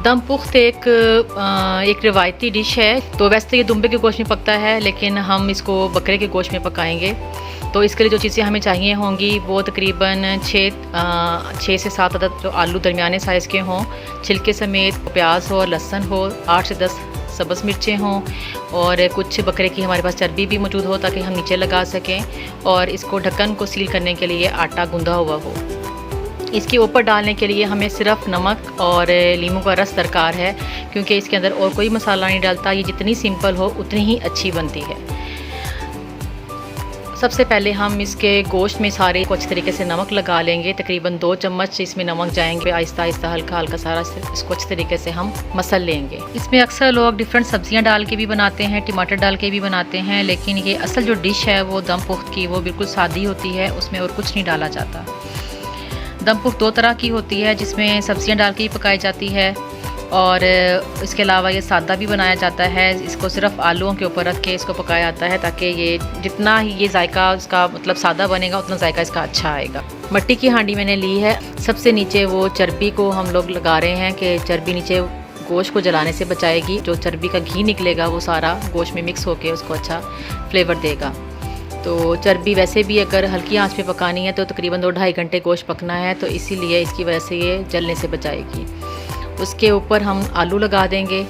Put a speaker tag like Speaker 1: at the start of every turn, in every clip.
Speaker 1: दम पुख्त एक रिवायती डिश है। तो वैसे तो ये दुम्बे के गोश्त में पकता है, लेकिन हम इसको बकरे के गोश्त में पकाएंगे। तो इसके लिए जो चीज़ें हमें चाहिए होंगी वो तकरीबन 6 से 7 अदद जो आलू दरमियाने साइज़ के हों, छिलके समेत, प्याज हो, लहसुन हो, 8 से 10 सब्ज़ मिर्चें हों, और कुछ बकरे की हमारे पास चर्बी भी मौजूद हो ताकि हम नीचे लगा सकें, और इसको ढक्कन को सील करने के लिए आटा गूंदा हुआ हो। इसके ऊपर डालने के लिए हमें सिर्फ नमक और लीमू का रस दरकार है, क्योंकि इसके अंदर और कोई मसाला नहीं डालता। ये जितनी सिंपल हो उतनी ही अच्छी बनती है। सबसे पहले हम इसके गोश्त में सारे को अच्छे तरीके से नमक लगा लेंगे। तकरीबन 2 चम्मच इसमें नमक जाएंगे। आहिस्ता आहिस्ता हल्का हल्का सारा इसको अच्छे तरीके से हम मसल लेंगे। इसमें अक्सर लोग डिफरेंट सब्जियां डाल के भी बनाते हैं, टमाटर डाल के भी बनाते हैं, लेकिन ये असल जो डिश है वो दम पुख्त की वो बिल्कुल सादी होती है, उसमें और कुछ नहीं डाला जाता। दम पुख्त 2 तरह की होती है, जिसमें सब्जियां डाल के ही पकाई जाती है, और इसके अलावा ये सादा भी बनाया जाता है। इसको सिर्फ आलूओं के ऊपर रख के इसको पकाया जाता है, ताकि ये जितना ही ये जायका इसका मतलब सादा बनेगा उतना जायका इसका अच्छा आएगा। मिट्टी की हांडी मैंने ली है। सबसे नीचे वो चर्बी को हम लोग लगा रहे हैं कि चर्बी नीचे गोश्त को जलाने से बचाएगी। जो चर्बी का घी निकलेगा वो सारा गोश्त में मिक्स होकर उसको अच्छा फ्लेवर देगा। तो चर्बी वैसे भी अगर हल्की आंच पे पकानी है तो तकरीबन 2-2.5 घंटे गोश्त पकना है, तो इसीलिए इसकी वजह से ये जलने से बचाएगी। उसके ऊपर हम आलू लगा देंगे।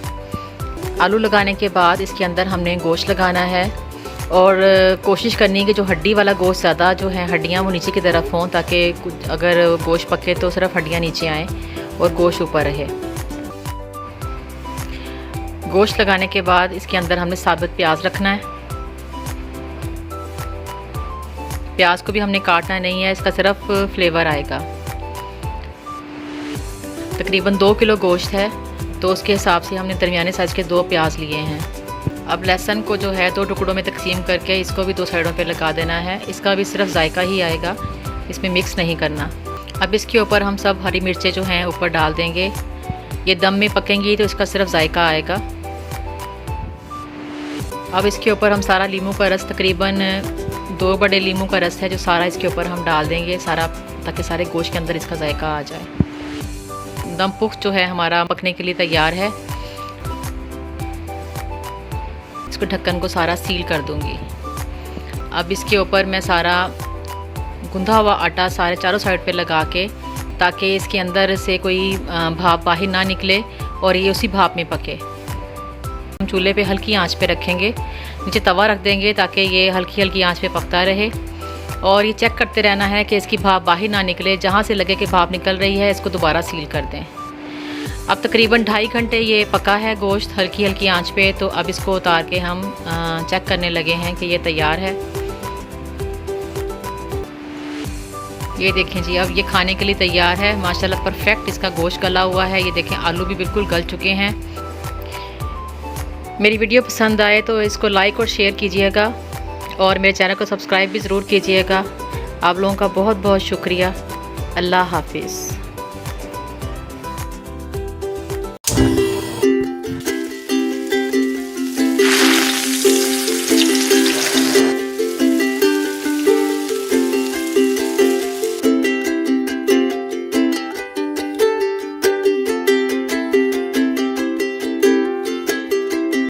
Speaker 1: आलू लगाने के बाद इसके अंदर हमने गोश्त लगाना है, और कोशिश करनी है कि जो हड्डी वाला गोश्त ज़्यादा जो है हड्डियाँ वो नीचे की तरफ हों, ताकि अगर गोश्त पके तो सिर्फ हड्डियाँ नीचे आएँ और गोश्त ऊपर रहे। गोश्त लगाने के बाद इसके अंदर हमने साबुत प्याज रखना है। प्याज को भी हमने काटना नहीं है, इसका सिर्फ फ्लेवर आएगा। तकरीबन 2 किलो गोश्त है, तो उसके हिसाब से हमने दरमियाने साइज़ के 2 प्याज लिए हैं। अब लहसुन को जो है 2 टुकड़ों में तकसीम करके इसको भी 2 साइडों पे लगा देना है। इसका भी सिर्फ जायका ही आएगा, इसमें मिक्स नहीं करना। अब इसके ऊपर हम सब हरी मिर्चें जो हैं ऊपर डाल देंगे। ये दम में पकेंगी तो इसका सिर्फ जायका आएगा। अब इसके ऊपर हम सारा लीमू का रस, तकरीबन 2 बड़े लीमू का रस है जो सारा इसके ऊपर हम डाल देंगे सारा, ताकि सारे गोश्त के अंदर इसका जायका आ जाए। दम पुख्त जो है हमारा पकने के लिए तैयार है। इसको ढक्कन को सारा सील कर दूंगी। अब इसके ऊपर मैं सारा गूंधा हुआ आटा सारे चारों साइड पे लगा के, ताकि इसके अंदर से कोई भाप बाहर ना निकले और ये उसी भाप में पके। हम चूल्हे पे हल्की आंच पे रखेंगे, नीचे तवा रख देंगे ताकि ये हल्की हल्की आंच पे पकता रहे, और ये चेक करते रहना है कि इसकी भाप बाहर ना निकले। जहाँ से लगे कि भाप निकल रही है इसको दोबारा सील कर दें। अब तकरीबन 2.5 घंटे ये पका है गोश्त हल्की हल्की आंच पे, तो अब इसको उतार के हम चेक करने लगे हैं कि ये तैयार है। ये देखें जी, अब ये खाने के लिए तैयार है। माशाल्लाह परफेक्ट इसका गोश्त गला हुआ है। ये देखें आलू भी बिल्कुल गल चुके हैं। मेरी वीडियो पसंद आए तो इसको लाइक और शेयर कीजिएगा, और मेरे चैनल को सब्सक्राइब भी ज़रूर कीजिएगा। आप लोगों का बहुत बहुत शुक्रिया। अल्लाह हाफिज़।